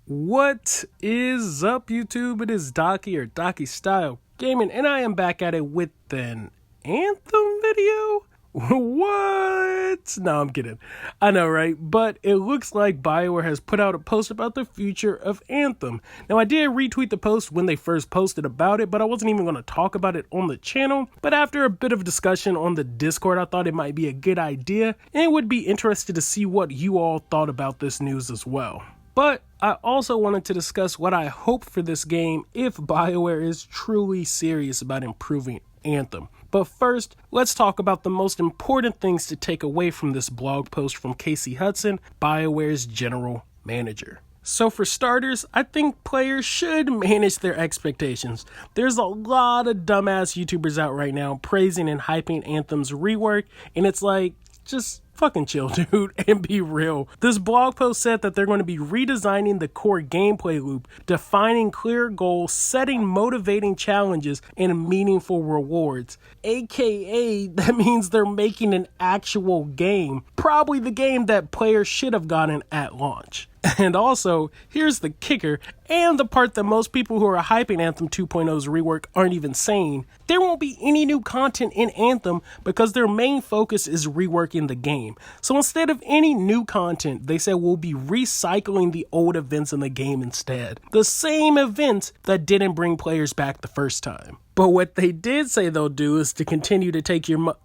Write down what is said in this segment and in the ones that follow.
What is up, YouTube? It is Daiki or Daiki Style Gaming, and I am back at it with an Anthem video? What? No, I'm kidding. I know, right? But it looks like BioWare has put out a post about the future of Anthem. Now, I did retweet the post when they first posted about it, but I wasn't even going to talk about it on the channel. But after a bit of discussion on the Discord, I thought it might be a good idea, and would be interested to see what you all thought about this news as well. But I also wanted to discuss what I hope for this game if BioWare is truly serious about improving Anthem. But first, let's talk about the most important things to take away from this blog post from Casey Hudson, BioWare's general manager. So for starters, I think players should manage their expectations. There's a lot of dumbass YouTubers out right now praising and hyping Anthem's rework, and it's like, just fucking chill, dude, and be real. This blog post said that they're going to be redesigning the core gameplay loop, defining clear goals, setting motivating challenges, and meaningful rewards. AKA, that means they're making an actual game. Probably the game that players should have gotten at launch. And also, here's the kicker, and the part that most people who are hyping Anthem 2.0's rework aren't even saying. There won't be any new content in Anthem because their main focus is reworking the game. So instead of any new content, they said we'll be recycling the old events in the game instead. The same events that didn't bring players back the first time. But what they did say they'll do is to continue to take your,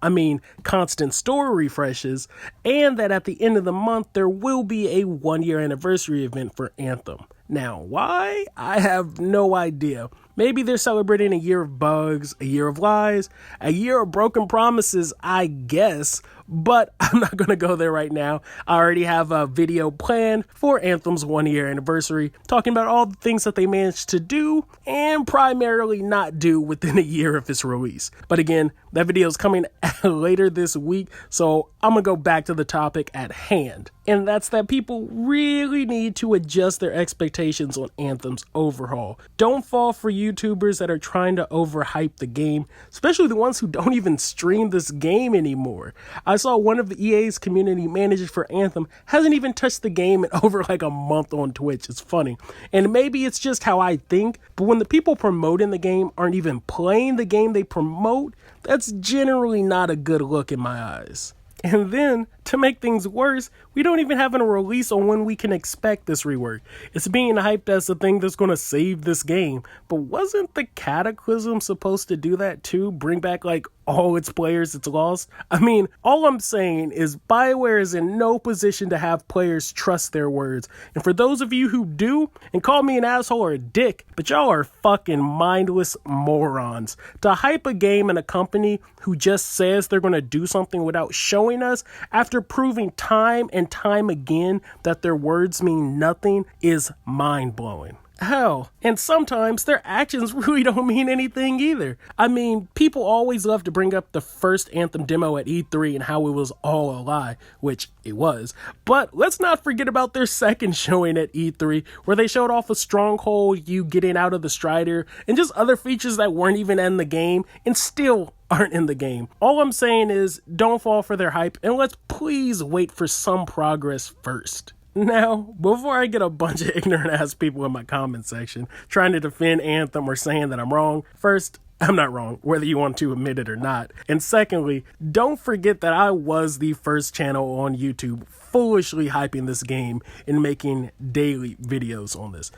constant story refreshes, and that at the end of the month, there will be a 1-year anniversary event for Anthem. Now, why? I have no idea. Maybe they're celebrating a year of bugs, a year of lies, a year of broken promises, I guess, but I'm not going to go there right now. I already have a video planned for Anthem's 1-year anniversary, talking about all the things that they managed to do and primarily not do within a year of its release. But again, that video is coming later this week, so I'm going to go back to the topic at hand. And that's that people really need to adjust their expectations on Anthem's overhaul. Don't fall for YouTubers that are trying to overhype the game, especially the ones who don't even stream this game anymore. I saw one of the EA's community managers for Anthem hasn't even touched the game in over like a month on Twitch. It's funny. And maybe it's just how I think, but when the people promoting the game aren't even playing the game they promote, that's generally not a good look in my eyes. And then, to make things worse, we don't even have a release on when we can expect this rework. It's being hyped as the thing that's going to save this game. But wasn't the Cataclysm supposed to do that too? Bring back like all its players it's lost? All I'm saying is BioWare is in no position to have players trust their words. And for those of you who do, and call me an asshole or a dick, but y'all are fucking mindless morons. To hype a game and a company who just says they're going to do something without showing us after proving time and time again that their words mean nothing is mind-blowing. Hell, and sometimes their actions really don't mean anything either. People always love to bring up the first Anthem demo at E3 and how it was all a lie, which it was. But let's not forget about their second showing at E3, where they showed off a stronghold, you getting out of the Strider, and just other features that weren't even in the game and still aren't in the game. All I'm saying is don't fall for their hype, and let's please wait for some progress first. Now, before I get a bunch of ignorant ass people in my comment section trying to defend Anthem or saying that I'm wrong, first, I'm not wrong, whether you want to admit it or not. And secondly, don't forget that I was the first channel on YouTube foolishly hyping this game and making daily videos on this.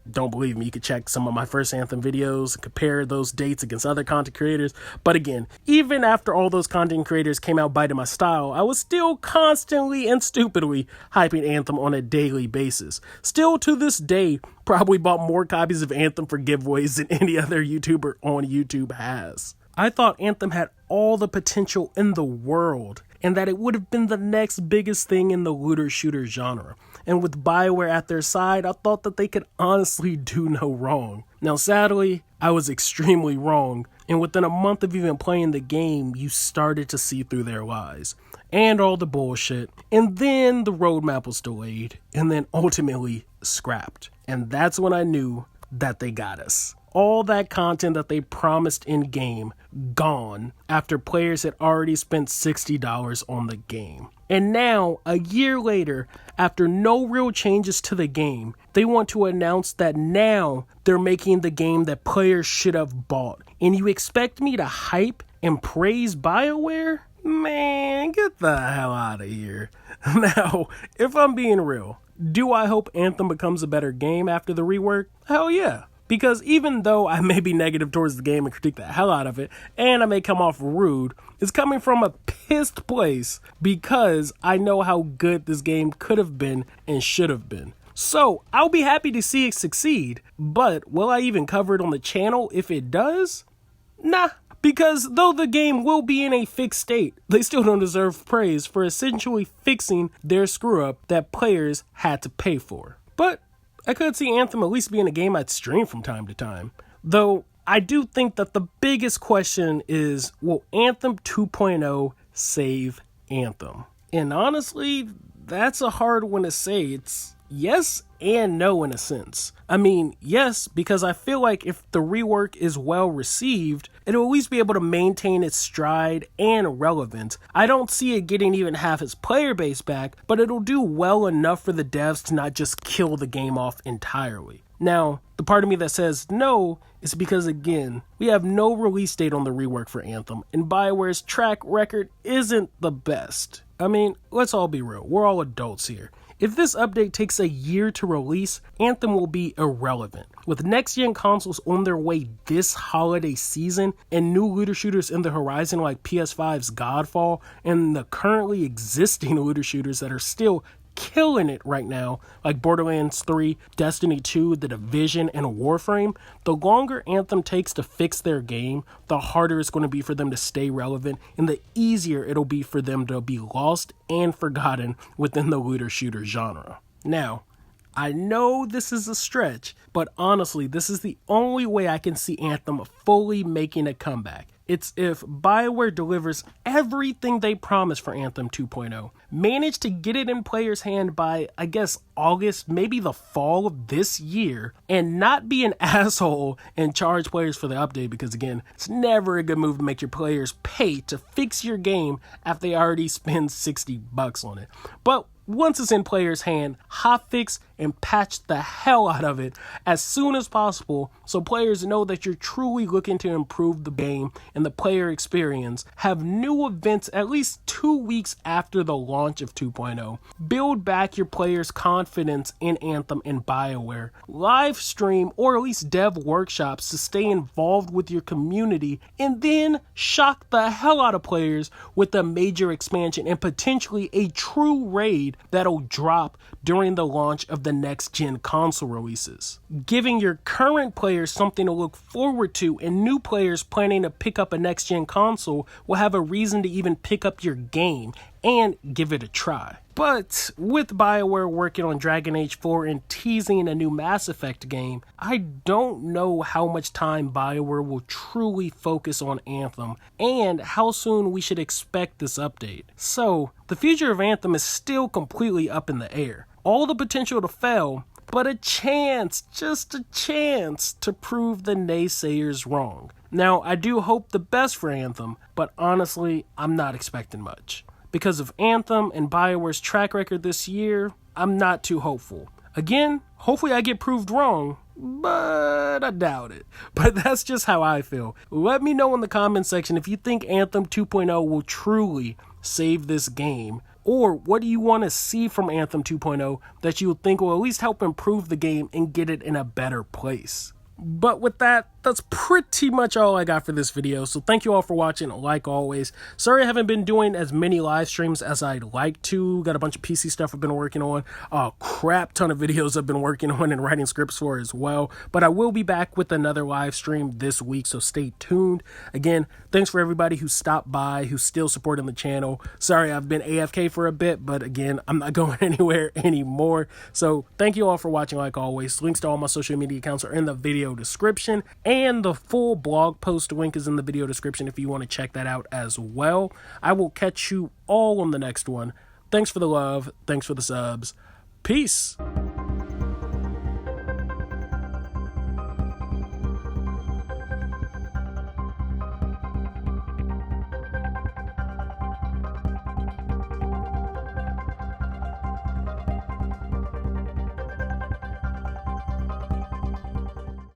Don't believe me, you could check some of my first Anthem videos and compare those dates against other content creators. But again, even after all those content creators came out biting my style, I was still constantly and stupidly hyping Anthem on a daily basis. Still to this day, probably bought more copies of Anthem for giveaways than any other YouTuber on YouTube has. I thought Anthem had all the potential in the world, and that it would have been the next biggest thing in the looter shooter genre. And with BioWare at their side, I thought that they could honestly do no wrong. Now sadly, I was extremely wrong, and within a month of even playing the game, you started to see through their lies. And all the bullshit, and then the roadmap was delayed, and then ultimately scrapped. And that's when I knew that they got us. All that content that they promised in-game, gone after players had already spent $60 on the game. And now, a year later, after no real changes to the game, they want to announce that now they're making the game that players should have bought. And you expect me to hype and praise BioWare? Man, get the hell out of here. Now, if I'm being real, do I hope Anthem becomes a better game after the rework? Hell yeah. Because even though I may be negative towards the game and critique the hell out of it, and I may come off rude, it's coming from a pissed place because I know how good this game could have been and should have been. So, I'll be happy to see it succeed, but will I even cover it on the channel if it does? Nah. Because though the game will be in a fixed state, they still don't deserve praise for essentially fixing their screw-up that players had to pay for. But I could see Anthem at least being a game I'd stream from time to time. Though I do think that the biggest question is, will Anthem 2.0 save Anthem? And honestly, that's a hard one to say. It's yes and no in a sense. I mean, yes, because I feel like if the rework is well received, it'll at least be able to maintain its stride and relevance. I don't see it getting even half its player base back, but it'll do well enough for the devs to not just kill the game off entirely. Now, the part of me that says no is because, again, we have no release date on the rework for Anthem, and BioWare's track record isn't the best. I mean, let's all be real, we're all adults here. If this update takes a year to release, Anthem will be irrelevant. With next-gen consoles on their way this holiday season and new looter shooters in the horizon like PS5's Godfall and the currently existing looter shooters that are still killing it right now, like Borderlands 3, Destiny 2, The Division, and Warframe, the longer Anthem takes to fix their game, the harder it's going to be for them to stay relevant, and the easier it'll be for them to be lost and forgotten within the looter shooter genre. Now, I know this is a stretch, but honestly, this is the only way I can see Anthem fully making a comeback. It's if BioWare delivers everything they promised for Anthem 2.0, manage to get it in players' hand by, I guess, August, maybe the fall of this year, and not be an asshole and charge players for the update, because again, it's never a good move to make your players pay to fix your game after they already spend $60 on it. But once it's in players' hand, hotfix and patch the hell out of it as soon as possible so players know that you're truly looking to improve the game and the player experience. Have new events at least 2 weeks after the launch of 2.0. Build back your players' confidence in Anthem and BioWare. Live stream or at least dev workshops to stay involved with your community, and then shock the hell out of players with a major expansion and potentially a true raid that'll drop during the launch of the next-gen console releases. Giving your current players something to look forward to, and new players planning to pick up a next-gen console will have a reason to even pick up your game and give it a try. But with BioWare working on Dragon Age 4 and teasing a new Mass Effect game, I don't know how much time BioWare will truly focus on Anthem and how soon we should expect this update. So, the future of Anthem is still completely up in the air. All the potential to fail, but a chance, just a chance, to prove the naysayers wrong. Now, I do hope the best for Anthem, but honestly, I'm not expecting much. Because of Anthem and BioWare's track record this year, I'm not too hopeful. Again, hopefully I get proved wrong, but I doubt it. But that's just how I feel. Let me know in the comment section if you think Anthem 2.0 will truly save this game, or what do you want to see from Anthem 2.0 that you think will at least help improve the game and get it in a better place. But with that, that's pretty much all I got for this video, so thank you all for watching, like always. Sorry I haven't been doing as many live streams as I'd like to. Got a bunch of PC stuff I've been working on, a crap ton of videos I've been working on and writing scripts for as well, but I will be back with another live stream this week, so stay tuned. Again, thanks for everybody who stopped by, who's still supporting the channel. Sorry I've been AFK for a bit, but again, I'm not going anywhere anymore, so thank you all for watching, like always. Links to all my social media accounts are in the video description, and the full blog post link is in the video description if you want to check that out as well. I will catch you all on the next one. Thanks for the love. Thanks for the subs. Peace.